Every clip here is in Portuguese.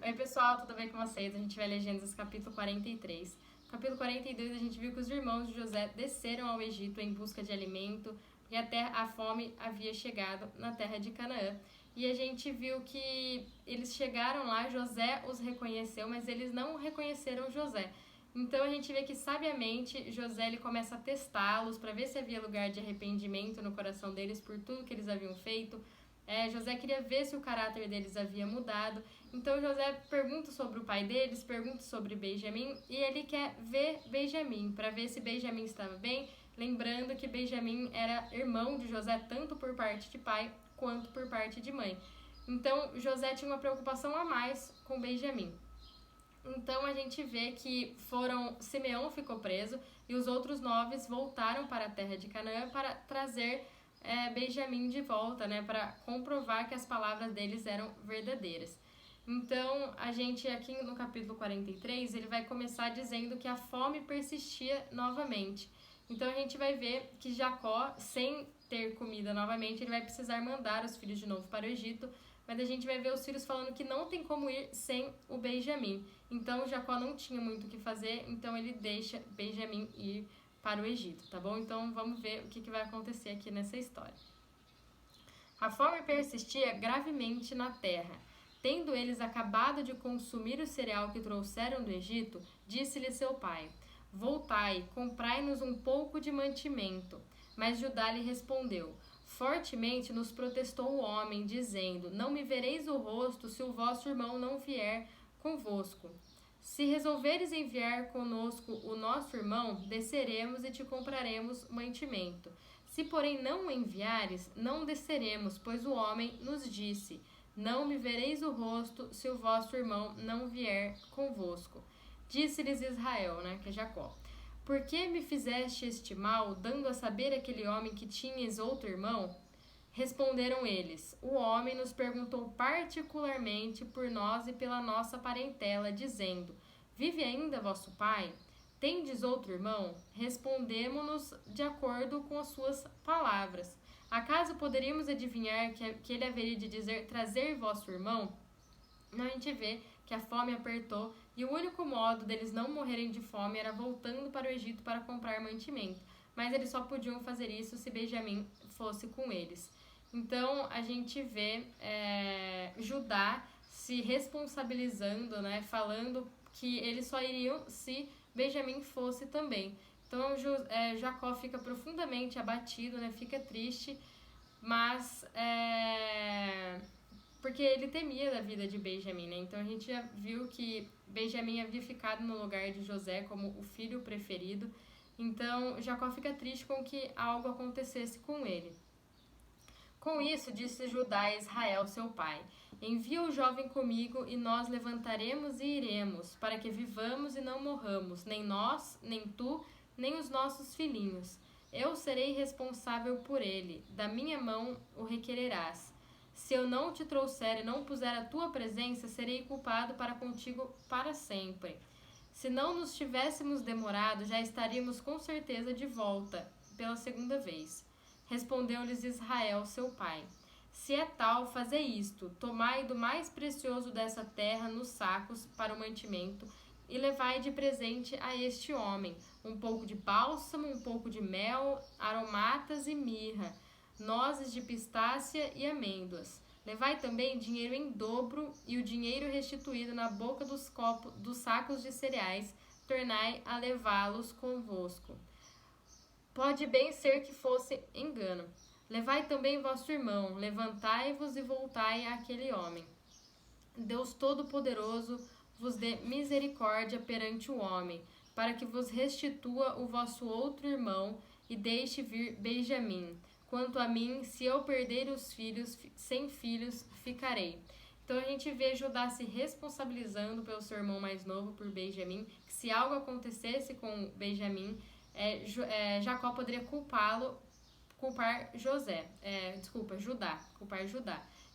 Oi pessoal, tudo bem com vocês? A gente vai ler Gênesis capítulo 43. No capítulo 42 a gente viu que os irmãos de José desceram ao Egito em busca de alimento, porque a fome havia chegado na terra de Canaã. E a gente viu que eles chegaram lá, José os reconheceu, mas eles não reconheceram José. Então a gente vê que sabiamente José ele começa a testá-los para ver se havia lugar de arrependimento no coração deles por tudo que eles haviam feito. José queria ver se o caráter deles havia mudado. Então José pergunta sobre o pai deles, pergunta sobre Benjamim e ele quer ver Benjamim para ver se Benjamim estava bem. Lembrando que Benjamim era irmão de José tanto por parte de pai quanto por parte de mãe. Então José tinha uma preocupação a mais com Benjamim. Então a gente vê que Simeão ficou preso e os outros 9 voltaram para a terra de Canaã para trazer Benjamim de volta, né, para comprovar que as palavras deles eram verdadeiras. Então, a gente aqui no capítulo 43, ele vai começar dizendo que a fome persistia novamente. Então, a gente vai ver que Jacó, sem ter comida novamente, ele vai precisar mandar os filhos de novo para o Egito, mas a gente vai ver os filhos falando que não tem como ir sem o Benjamim. Então, Jacó não tinha muito o que fazer, então ele deixa Benjamim ir para o Egito, tá bom? Então vamos ver o que vai acontecer aqui nessa história. A fome persistia gravemente na terra. Tendo eles acabado de consumir o cereal que trouxeram do Egito, disse-lhe seu pai: Voltai, comprai-nos um pouco de mantimento. Mas Judá lhe respondeu: Fortemente nos protestou o homem, dizendo: Não me vereis o rosto se o vosso irmão não vier convosco. Se resolveres enviar conosco o nosso irmão, desceremos e te compraremos mantimento. Se, porém, não o enviares, não desceremos, pois o homem nos disse: Não me vereis o rosto se o vosso irmão não vier convosco. Disse-lhes Israel, que é Jacó: Por que me fizeste este mal, dando a saber aquele homem que tinhas outro irmão? Responderam eles: O homem nos perguntou particularmente por nós e pela nossa parentela, dizendo: Vive ainda vosso pai? Tendes outro irmão? Respondemo-nos de acordo com as suas palavras. Acaso poderíamos adivinhar que ele haveria de dizer: Trazer vosso irmão? A gente vê que a fome apertou e o único modo deles não morrerem de fome era voltando para o Egito para comprar mantimento. Mas eles só podiam fazer isso se Benjamim fosse com eles. Então a gente vê Judá se responsabilizando, falando que eles só iriam se Benjamim fosse também. Então Jacó fica profundamente abatido, fica triste, mas porque ele temia da vida de Benjamim, Então a gente já viu que Benjamim havia ficado no lugar de José como o filho preferido. Então Jacó fica triste com que algo acontecesse com ele. Com isso, disse Judá a Israel, seu pai: Envia o jovem comigo e nós levantaremos e iremos, para que vivamos e não morramos, nem nós, nem tu, nem os nossos filhinhos. Eu serei responsável por ele, da minha mão o requererás. Se eu não te trouxer e não puser a tua presença, serei culpado para contigo para sempre. Se não nos tivéssemos demorado, já estaríamos com certeza de volta pela segunda vez. Respondeu-lhes Israel, seu pai: Se é tal, fazei isto: tomai do mais precioso dessa terra nos sacos para o mantimento, e levai de presente a este homem um pouco de bálsamo, um pouco de mel, aromatas e mirra, nozes de pistácia e amêndoas. Levai também dinheiro em dobro e o dinheiro restituído na boca dos sacos de cereais, tornai a levá-los convosco. Pode bem ser que fosse engano. Levai também vosso irmão, levantai-vos e voltai àquele homem. Deus Todo-Poderoso vos dê misericórdia perante o homem, para que vos restitua o vosso outro irmão e deixe vir Benjamim. Quanto a mim, se eu perder os filhos, sem filhos ficarei. Então a gente vê Judá se responsabilizando pelo seu irmão mais novo, por Benjamim, que se algo acontecesse com Benjamim, Jacó poderia culpar Judá.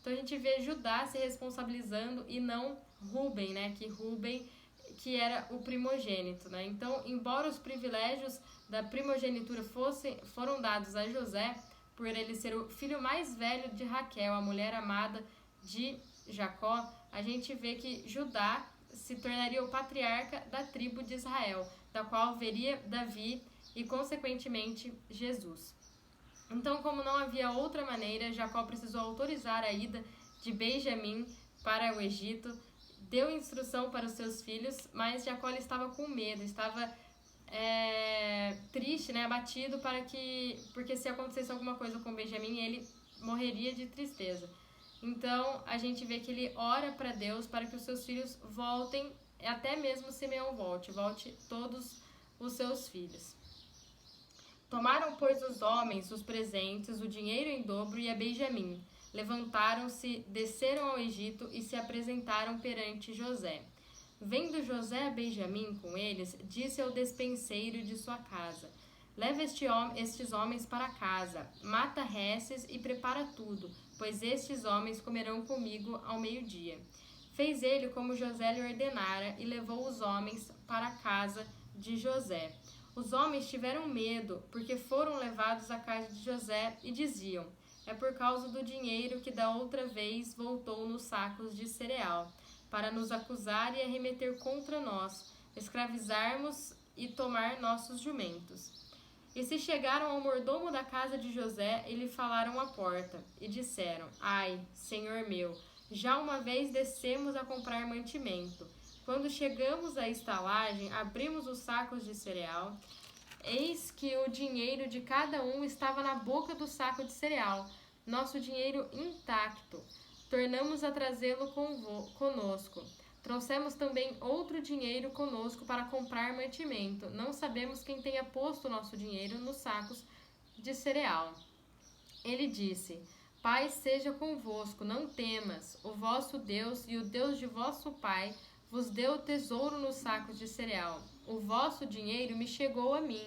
Então a gente vê Judá se responsabilizando e não Rúben, que era o primogênito, Então, embora os privilégios da primogenitura foram dados a José, por ele ser o filho mais velho de Raquel, a mulher amada de Jacó, a gente vê que Judá se tornaria o patriarca da tribo de Israel, da qual veria Davi e, consequentemente, Jesus. Então, como não havia outra maneira, Jacó precisou autorizar a ida de Benjamim para o Egito, deu instrução para os seus filhos, mas Jacó estava com medo, estava triste, né, abatido, porque se acontecesse alguma coisa com Benjamim, ele morreria de tristeza. Então, a gente vê que ele ora para Deus para que os seus filhos voltem, até mesmo Simeão volte todos os seus filhos. Tomaram, pois, os homens os presentes, o dinheiro em dobro e a Benjamim. Levantaram-se, desceram ao Egito e se apresentaram perante José. Vendo José a Benjamim com eles, disse ao despenseiro de sua casa: leva estes homens para casa, mata reses e prepara tudo, pois estes homens comerão comigo ao meio-dia. Fez ele como José lhe ordenara e levou os homens para a casa de José. Os homens tiveram medo, porque foram levados à casa de José e diziam: é por causa do dinheiro que da outra vez voltou nos sacos de cereal, para nos acusar e arremeter contra nós, escravizarmos e tomar nossos jumentos. E se chegaram ao mordomo da casa de José e lhe falaram à porta, e disseram: ai, senhor meu, já uma vez descemos a comprar mantimento. Quando chegamos à estalagem, abrimos os sacos de cereal. Eis que o dinheiro de cada um estava na boca do saco de cereal, nosso dinheiro intacto. Tornamos a trazê-lo conosco. Trouxemos também outro dinheiro conosco para comprar mantimento. Não sabemos quem tenha posto nosso dinheiro nos sacos de cereal. Ele disse: Pai seja convosco, não temas. O vosso Deus e o Deus de vosso pai vos deu tesouro nos sacos de cereal. O vosso dinheiro me chegou a mim,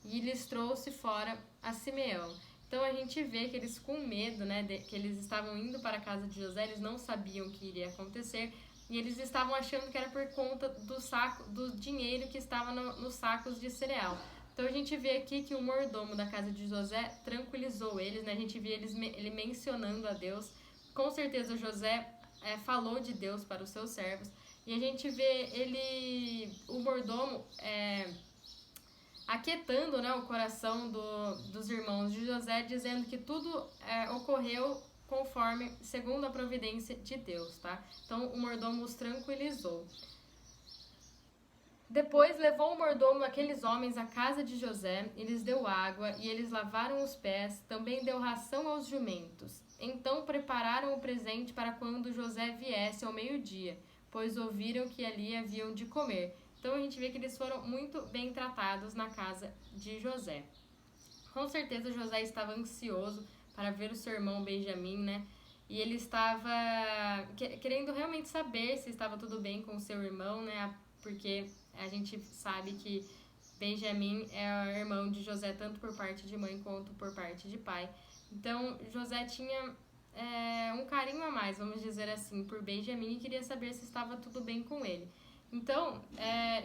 e lhes trouxe fora a Simeão. Então a gente vê que eles, com medo, né, que eles estavam indo para a casa de José, eles não sabiam o que iria acontecer, e eles estavam achando que era por conta do dinheiro que estava nos sacos de cereal. Então a gente vê aqui que o mordomo da casa de José tranquilizou eles, né? A gente vê ele mencionando a Deus. Com certeza José falou de Deus para os seus servos. E a gente vê o mordomo aquietando, né, o coração dos irmãos de José, dizendo que tudo ocorreu segundo a providência de Deus, tá? Então o mordomo os tranquilizou. Depois levou o mordomo aqueles homens à casa de José, e lhes deu água, e eles lavaram os pés, também deu ração aos jumentos. Então prepararam o presente para quando José viesse ao meio-dia, pois ouviram que ali haviam de comer. Então a gente vê que eles foram muito bem tratados na casa de José. Com certeza José estava ansioso para ver o seu irmão Benjamim, né? E ele estava querendo realmente saber se estava tudo bem com o seu irmão, né? Porque a gente sabe que Benjamim é o irmão de José tanto por parte de mãe quanto por parte de pai. Então José tinha um carinho a mais, vamos dizer assim, por Benjamim, e queria saber se estava tudo bem com ele. Então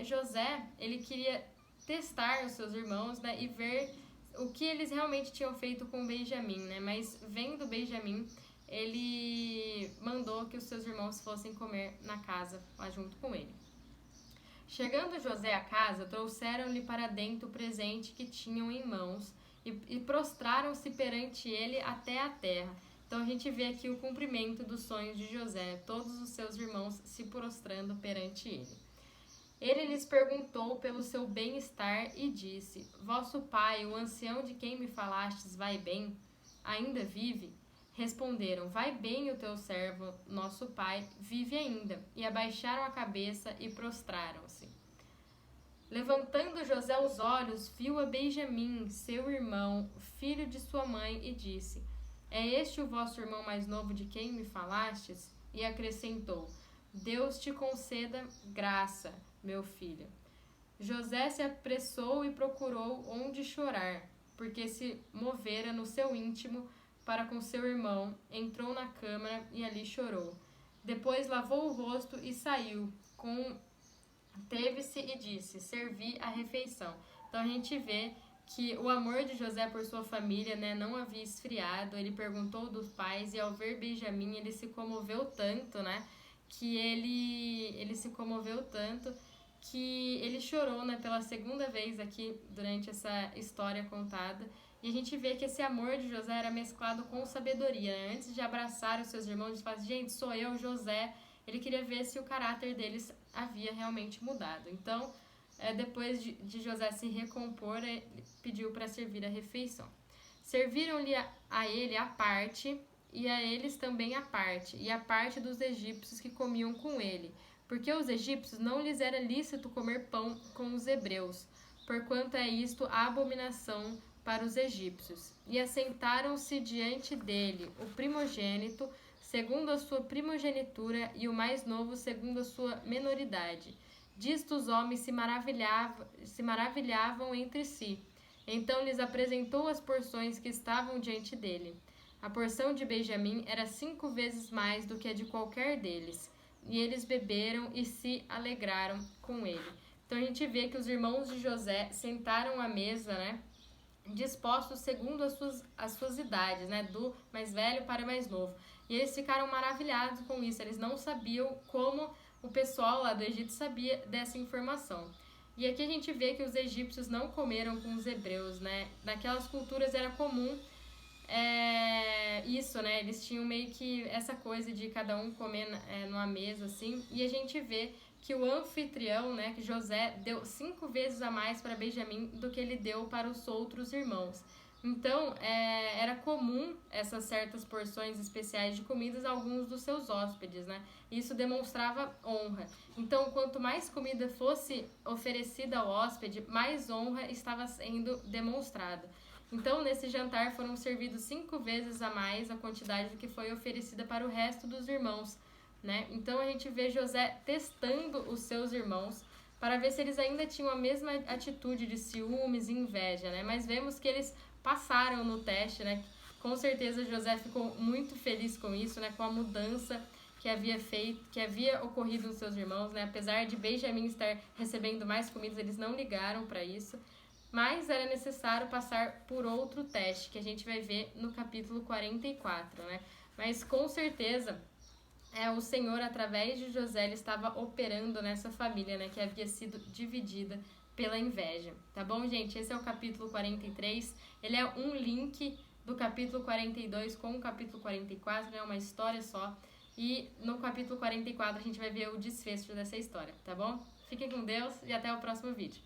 José, ele queria testar os seus irmãos, né, e ver o que eles realmente tinham feito com Benjamim, né? Mas vendo Benjamim, ele mandou que os seus irmãos fossem comer na casa lá junto com ele. Chegando José à casa, trouxeram-lhe para dentro o presente que tinham em mãos e prostraram-se perante ele até a terra. Então a gente vê aqui o cumprimento dos sonhos de José, todos os seus irmãos se prostrando perante ele. Ele lhes perguntou pelo seu bem-estar e disse: Vosso pai, o ancião de quem me falastes, vai bem? Ainda vive? Responderam: Vai bem o teu servo, nosso pai, vive ainda. E abaixaram a cabeça e prostraram-se. Levantando José os olhos, viu a Benjamim, seu irmão, filho de sua mãe, e disse: É este o vosso irmão mais novo de quem me falastes? E acrescentou: Deus te conceda graça, meu filho. José se apressou e procurou onde chorar, porque se movera no seu íntimo para com seu irmão, entrou na câmara e ali chorou. Depois lavou o rosto e saiu, teve-se e disse: servi a refeição. Então a gente vê que o amor de José por sua família, né, não havia esfriado. Ele perguntou dos pais e ao ver Benjamim ele se comoveu tanto, né, que ele se comoveu tanto que ele chorou, né, pela segunda vez aqui durante essa história contada. E a gente vê que esse amor de José era mesclado com sabedoria, né? Antes de abraçar os seus irmãos, ele fala assim, gente, sou eu, José. Ele queria ver se o caráter deles havia realmente mudado. Então, depois de José se recompor, ele pediu para servir a refeição. Serviram-lhe a ele a parte, e a eles também a parte, e a parte dos egípcios que comiam com ele, porque aos egípcios não lhes era lícito comer pão com os hebreus, porquanto é isto a abominação para os egípcios. E assentaram-se diante dele o primogênito, segundo a sua primogenitura, e o mais novo, segundo a sua menoridade. Disto os homens se maravilhavam entre si. Então lhes apresentou as porções que estavam diante dele. A porção de Benjamim era 5 vezes mais do que a de qualquer deles. E eles beberam e se alegraram com ele. Então a gente vê que os irmãos de José sentaram à mesa, né, dispostos segundo as suas idades, né, do mais velho para o mais novo. E eles ficaram maravilhados com isso. Eles não sabiam como o pessoal lá do Egito sabia dessa informação. E aqui a gente vê que os egípcios não comeram com os hebreus, né? Naquelas culturas era comum isso, né? Eles tinham meio que essa coisa de cada um comer numa mesa, assim. E a gente vê que o anfitrião, né, que José, deu 5 vezes a mais para Benjamim do que ele deu para os outros irmãos. Então, era comum essas certas porções especiais de comidas a alguns dos seus hóspedes, né? Isso demonstrava honra. Então, quanto mais comida fosse oferecida ao hóspede, mais honra estava sendo demonstrada. Então, nesse jantar foram servidos 5 vezes a mais a quantidade do que foi oferecida para o resto dos irmãos, né? Então, a gente vê José testando os seus irmãos para ver se eles ainda tinham a mesma atitude de ciúmes e inveja, né? Mas vemos que eles passaram no teste, né? Com certeza José ficou muito feliz com isso, né? Com a mudança que havia ocorrido nos seus irmãos, né? Apesar de Benjamim estar recebendo mais comidas, eles não ligaram para isso. Mas era necessário passar por outro teste, que a gente vai ver no capítulo 44, né? Mas com certeza o Senhor, através de José, ele estava operando nessa família, né? Que havia sido dividida pela inveja, tá bom, gente? Esse é o capítulo 43, ele é um link do capítulo 42 com o capítulo 44, né? Uma história só, e no capítulo 44 a gente vai ver o desfecho dessa história, tá bom? Fiquem com Deus e até o próximo vídeo.